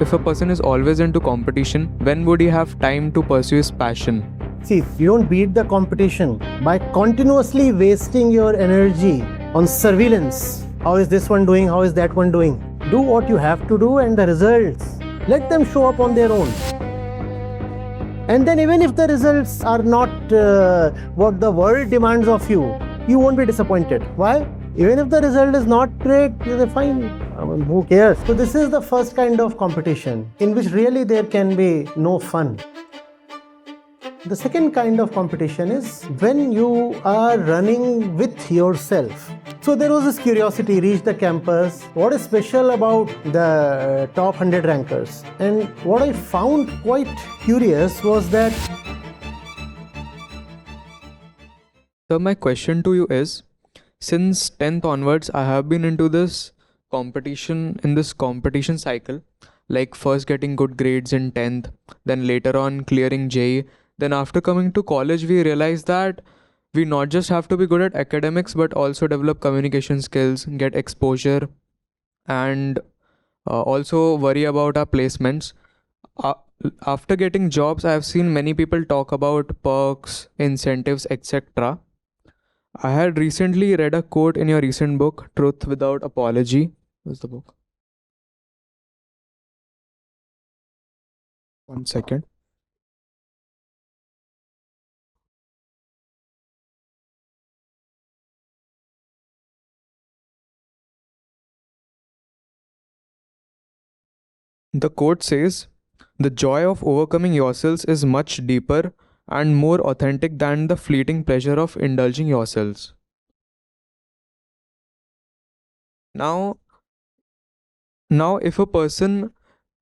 If a person is always into competition, when would he have time to pursue his passion? See, you don't beat the competition by continuously wasting your energy on surveillance. How is this one doing? How is that one doing? Do what you have to do, and the results, let them show up on their own. And then even if the results are not what the world demands of you, you won't be disappointed. Why? Even if the result is not great, you're fine. I mean, who cares? So this is the first kind of competition in which really there can be no fun. The second kind of competition is when you are running with yourself. So there was this curiosity, reached the campus. What is special about the top 100 rankers? And what I found quite curious was that... So my question to you is, since 10th onwards, I have been into this competition cycle, like first getting good grades in 10th, then later on clearing JEE. Then after coming to college, we realized that we not just have to be good at academics, but also develop communication skills, get exposure, and also worry about our placements. After getting jobs, I have seen many people talk about perks, incentives, etc. I had recently read a quote in your recent book, Truth Without Apology. Where's the book? One second. The quote says, "The joy of overcoming yourselves is much deeper and more authentic than the fleeting pleasure of indulging yourselves." Now, if a person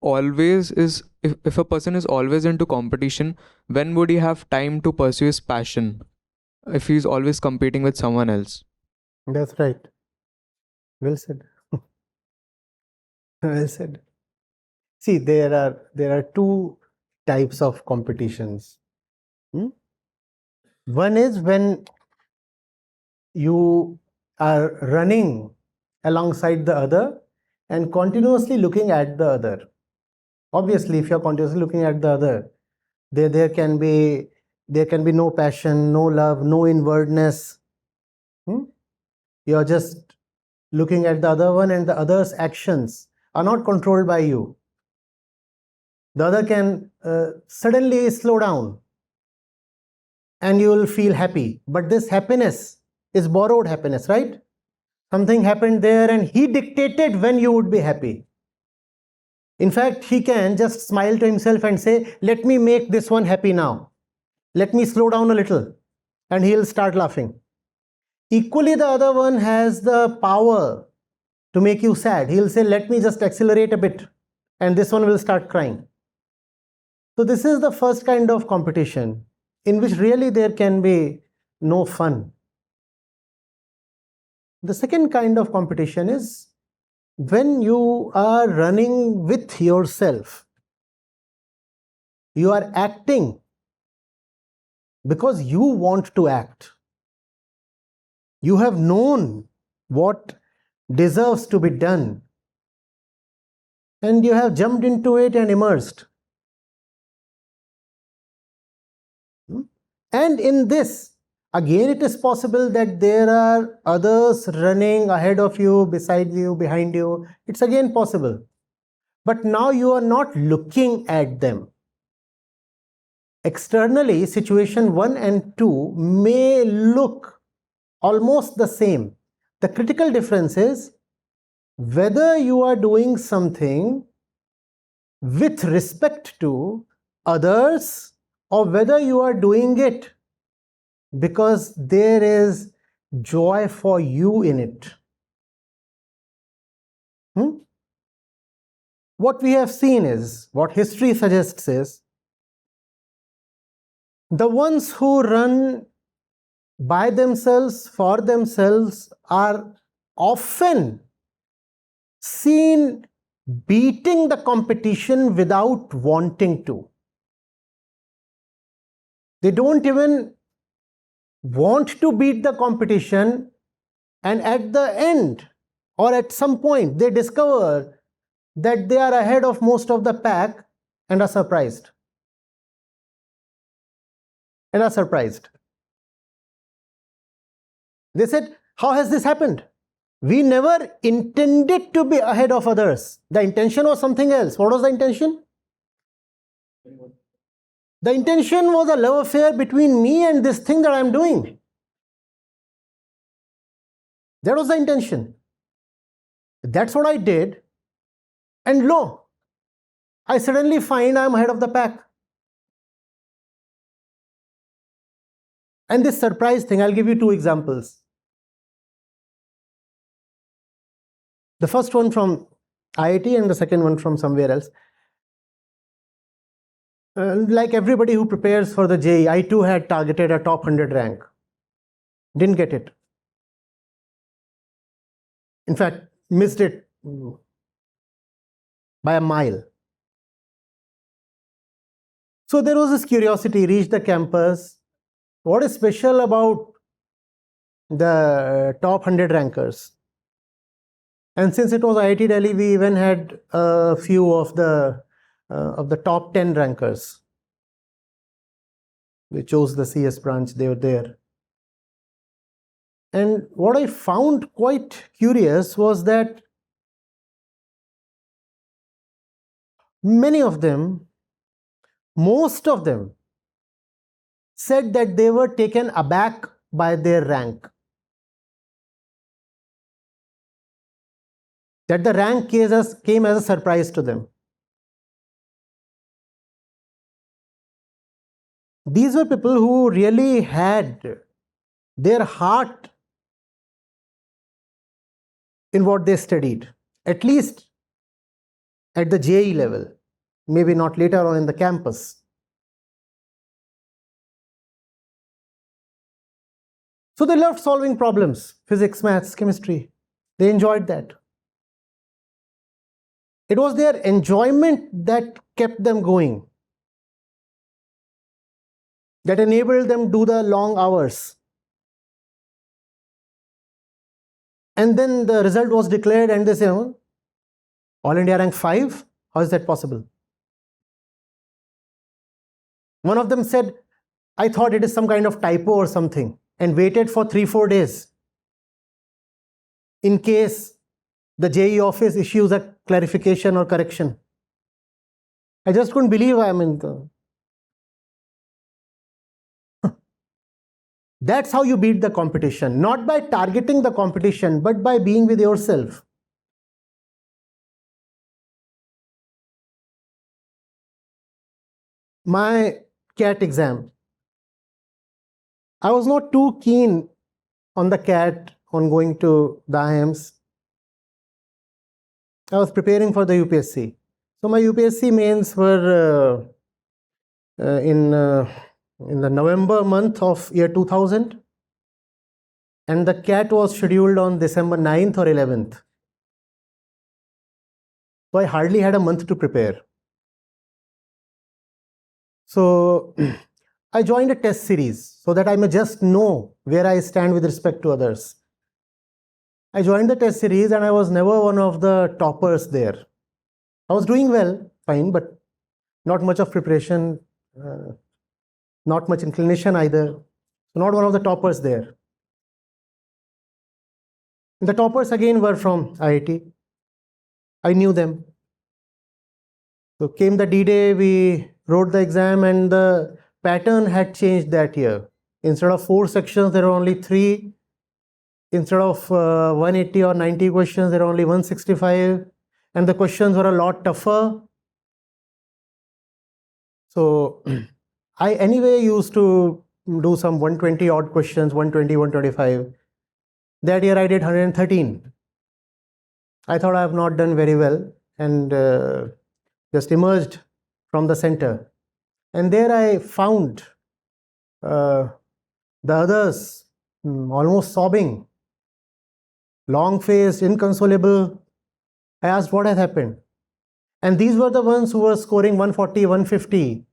if a person is always into competition, when would he have time to pursue his passion if he's always competing with someone else? That's right. Well said. Well said. See, there are two types of competitions. One is when you are running alongside the other and continuously looking at the other. Obviously, if you're continuously looking at the other, there can be no passion, no love, no inwardness. You're just looking at the other one, and the other's actions are not controlled by you. The other can suddenly slow down and you will feel happy. But this happiness is borrowed happiness, right? Something happened there and he dictated when you would be happy. In fact, he can just smile to himself and say, let me make this one happy now. Let me slow down a little. And he'll start laughing. Equally, the other one has the power to make you sad. He'll say, let me just accelerate a bit. And this one will start crying. So this is the first kind of competition in which really there can be no fun. The second kind of competition is when you are running with yourself. You are acting because you want to act. You have known what deserves to be done, and you have jumped into it and immersed. And in this, again, it is possible that there are others running ahead of you, beside you, behind you. It's again possible. But now you are not looking at them. Externally, situation 1 and 2 may look almost the same. The critical difference is whether you are doing something with respect to others or whether you are doing it because there is joy for you in it. What we have seen is, what history suggests is, the ones who run by themselves, for themselves, are often seen beating the competition without wanting to. They don't even want to beat the competition, and at the end or at some point they discover that they are ahead of most of the pack and are surprised. They said, how has this happened? We never intended to be ahead of others. The intention was something else. What was the intention? The intention was a love affair between me and this thing that I'm doing. That was the intention. That's what I did. And lo, I suddenly find I'm ahead of the pack. And this surprise thing, I'll give you two examples. The first one from IIT and the second one from somewhere else. Like everybody who prepares for the JEE, I too had targeted a top 100 rank. Didn't get it. In fact, missed it by a mile. So there was this curiosity, reached the campus. What is special about the top 100 rankers? And since it was IIT Delhi, we even had a few of the top 10 rankers. We chose the CS branch, they were there. And what I found quite curious was that many of them, most of them, said that they were taken aback by their rank. That the rank came as a surprise to them. These were people who really had their heart in what they studied, at least at the JEE level, maybe not later on in the campus. So they loved solving problems, physics, maths, chemistry. They enjoyed that. It was their enjoyment that kept them going, that enabled them to do the long hours. And then the result was declared and they say, oh, All India rank 5? How is that possible? One of them said, I thought it is some kind of typo or something, and waited for 3-4 days in case the JEE office issues a clarification or correction. I just couldn't believe I'm in the... That's how you beat the competition, not by targeting the competition, but by being with yourself. My CAT exam, I was not too keen on the CAT, on going to the IIMs. I was preparing for the UPSC. So my UPSC mains were in the November month of year 2000, and the CAT was scheduled on December 9th or 11th. So I hardly had a month to prepare. So I joined a test series so that I may just know where I stand with respect to others. I joined the test series and I was never one of the toppers there. I was doing well, fine, but not much of preparation, not much inclination either. So not one of the toppers there. The toppers again were from IIT. I knew them. So came the D-Day, we wrote the exam, and the pattern had changed that year. Instead of 4 sections, there were only 3. Instead of 180 or 90 questions, there were only 165. And the questions were a lot tougher. So I anyway used to do some 120 odd questions, 120, 125. That year I did 113. I thought I have not done very well, and just emerged from the center. And there I found the others almost sobbing, long-faced, inconsolable. I asked what had happened. And these were the ones who were scoring 140, 150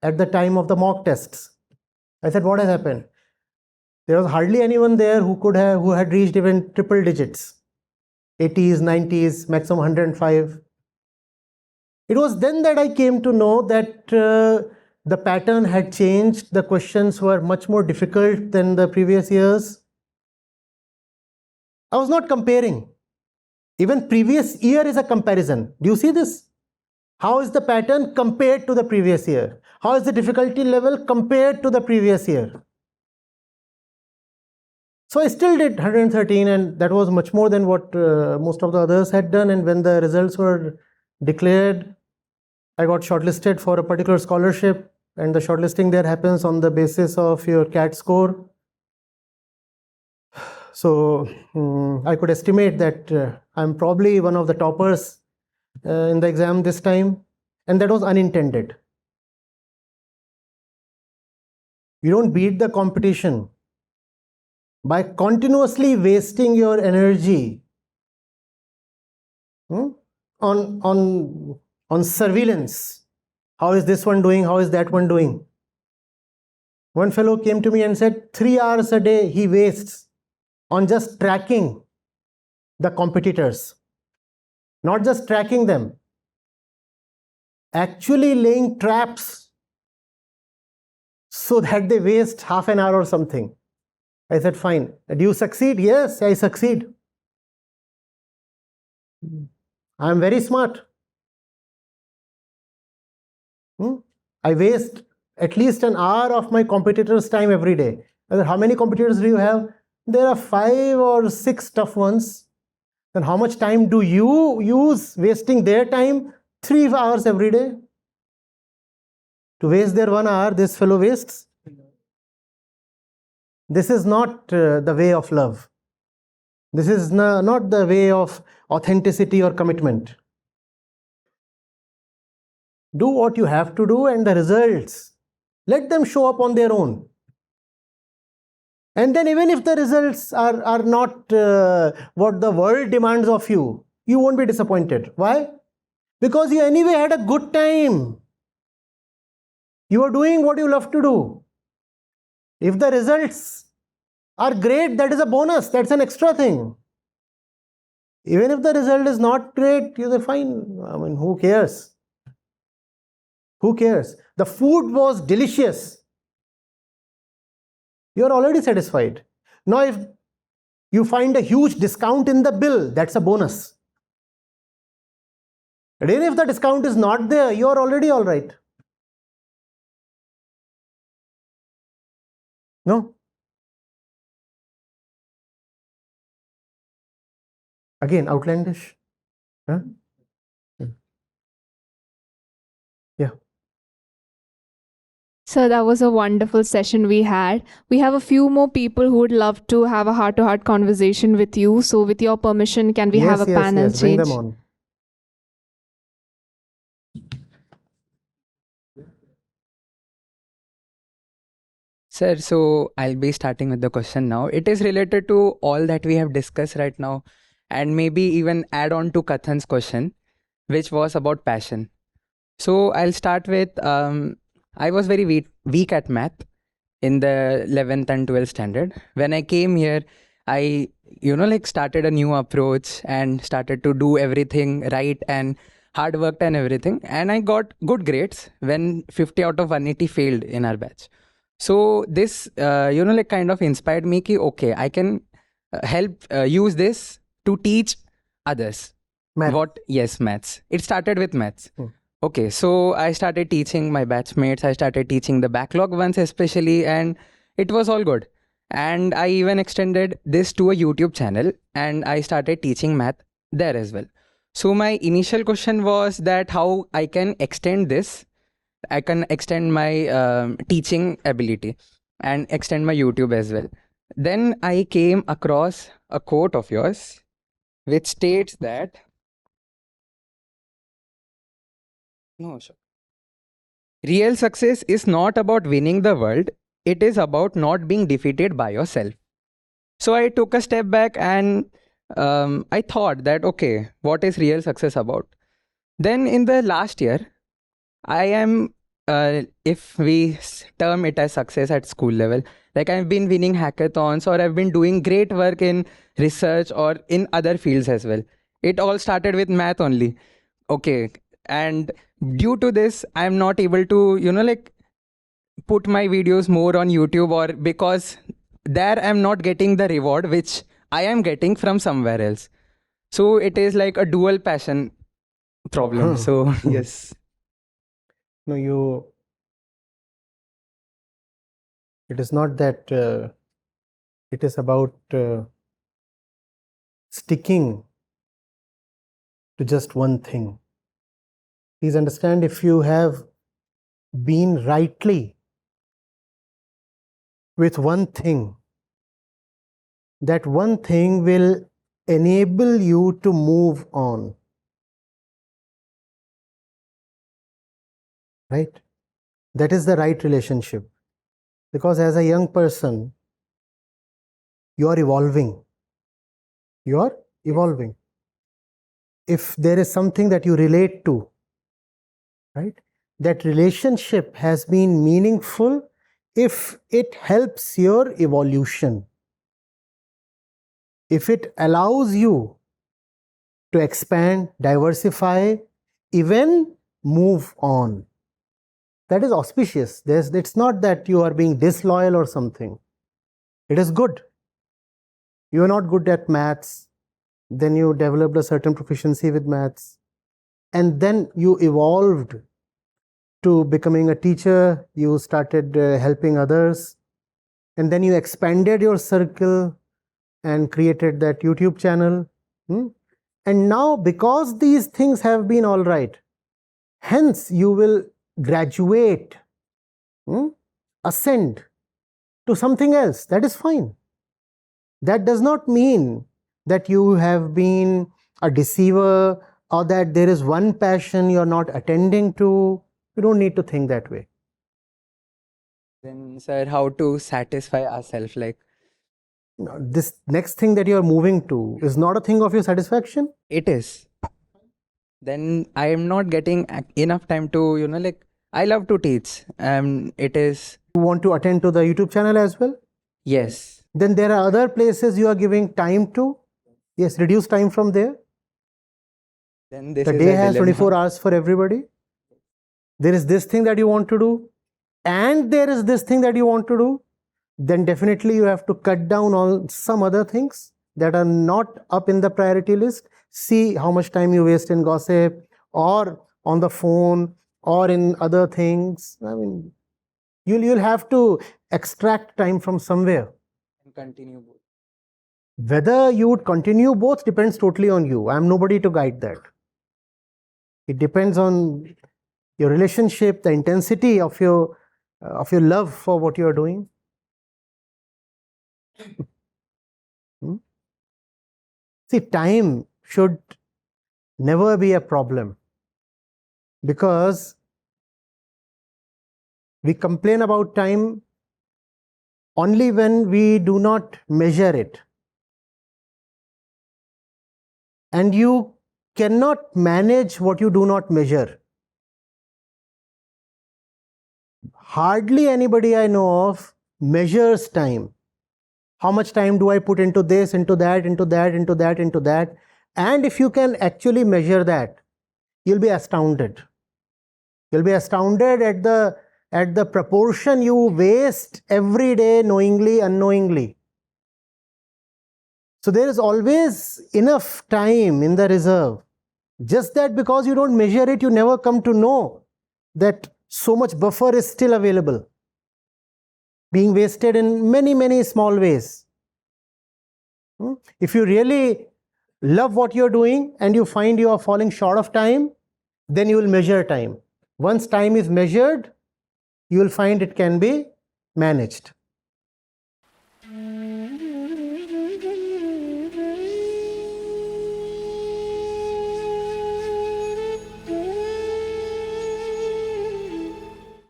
at the time of the mock tests. I said, what has happened? There was hardly anyone there who had reached even triple digits, 80s, 90s, maximum 105. It was then that I came to know that the pattern had changed. The questions were much more difficult than the previous years. I was not comparing. Even previous year is a comparison. Do you see this? How is the pattern compared to the previous year? How is the difficulty level compared to the previous year? So I still did 113, and that was much more than what most of the others had done. And when the results were declared, I got shortlisted for a particular scholarship, and the shortlisting there happens on the basis of your CAT score. So I could estimate that I'm probably one of the toppers in the exam this time, and that was unintended. You don't beat the competition by continuously wasting your energy on surveillance. How is this one doing? How is that one doing? One fellow came to me and said 3 hours a day he wastes on just tracking the competitors. Not just tracking them, actually laying traps so that they waste half an hour or something. I said, fine. Do you succeed? Yes, I succeed. I am very smart. I waste at least an hour of my competitors' time every day. How many competitors do you have? There are 5 or 6 tough ones. Then how much time do you use wasting their time? 3 hours every day. To waste their 1 hour, this fellow wastes. This is not the way of love. This is not the way of authenticity or commitment. Do what you have to do, and the results, let them show up on their own. And then even if the results are not what the world demands of you, you won't be disappointed. Why? Because you anyway had a good time. You are doing what you love to do. If the results are great, that is a bonus. That's an extra thing. Even if the result is not great, you say, fine. I mean, who cares? Who cares? The food was delicious. You are already satisfied. Now, if you find a huge discount in the bill, that's a bonus. And even if the discount is not there, you are already all right. No? Again, outlandish. Huh? Yeah. So that was a wonderful session we had. We have a few more people who would love to have a heart-to-heart conversation with you. So with your permission, can we have a panel yes. change? Bring them on. Sir, so I'll be starting with the question now. It is related to all that we have discussed right now, and maybe even add on to Kathan's question, which was about passion. So I'll start with, I was very weak at math in the 11th and 12th standard. When I came here, I, started a new approach and started to do everything right and hard worked and everything. And I got good grades when 50 out of 180 failed in our batch. So this, kind of inspired me ki, okay, I can help use this to teach others. Math. Yes, maths. It started with maths. Okay, so I started teaching my batchmates. I started teaching the backlog ones especially, and it was all good. And I even extended this to a YouTube channel, and I started teaching math there as well. So my initial question was that how I can extend this. I can extend my teaching ability and extend my YouTube as well. Then I came across a quote of yours, which states that, real success is not about winning the world, it is about not being defeated by yourself. So I took a step back and I thought that, okay, what is real success about? Then in the last year, I am, if we term it as success at school level, like I've been winning hackathons or I've been doing great work in research or in other fields as well. It all started with math only. Okay, and due to this I'm not able to like put my videos more on YouTube, or because there I'm not getting the reward which I am getting from somewhere else. So it is like a dual passion problem. So yes. No, it is not that it is about sticking to just one thing. Please understand, if you have been rightly with one thing, that one thing will enable you to move on. Right? That is the right relationship. Because as a young person, you are evolving. You are evolving. If there is something that you relate to, right, that relationship has been meaningful if it helps your evolution, if it allows you to expand, diversify, even move on. That is auspicious. It's not that you are being disloyal or something. It is good. You are not good at maths, then you developed a certain proficiency with maths, and then you evolved to becoming a teacher, you started helping others, and then you expanded your circle and created that YouTube channel. And now, because these things have been all right, hence you will graduate, ascend to something else. That is fine. That does not mean that you have been a deceiver or that there is one passion you are not attending to. You don't need to think that way. Then, sir, how to satisfy ourselves? Like, This next thing that you are moving to is not a thing of your satisfaction. it is. Then I am not getting enough time to, like, I love to teach. It is. You want to attend to the YouTube channel as well? Yes. Then there are other places you are giving time to. Yes, reduce time from there. Then this The is day a has dilemma. 24 hours for everybody. There is this thing that you want to do, and there is this thing that you want to do. Then definitely you have to cut down on some other things that are not up in the priority list. See how much time you waste in gossip or on the phone or in other things. I mean, you'll have to extract time from somewhere. And continue both. Whether you would continue both depends totally on you. I am nobody to guide that. It depends on your relationship, the intensity of your love for what you are doing. See, time should never be a problem, because we complain about time only when we do not measure it. And you cannot manage what you do not measure. Hardly anybody I know of measures time. How much time do I put into this, into that, into that, into that, into that? And if you can actually measure that, you'll be astounded. You'll be astounded at the proportion you waste every day, knowingly, unknowingly. So there is always enough time in the reserve. Just that because you don't measure it, you never come to know that so much buffer is still available, being wasted in many, many small ways. If you really love what you're doing and you find you are falling short of time, then you will measure time. Once time is measured, you will find it can be managed.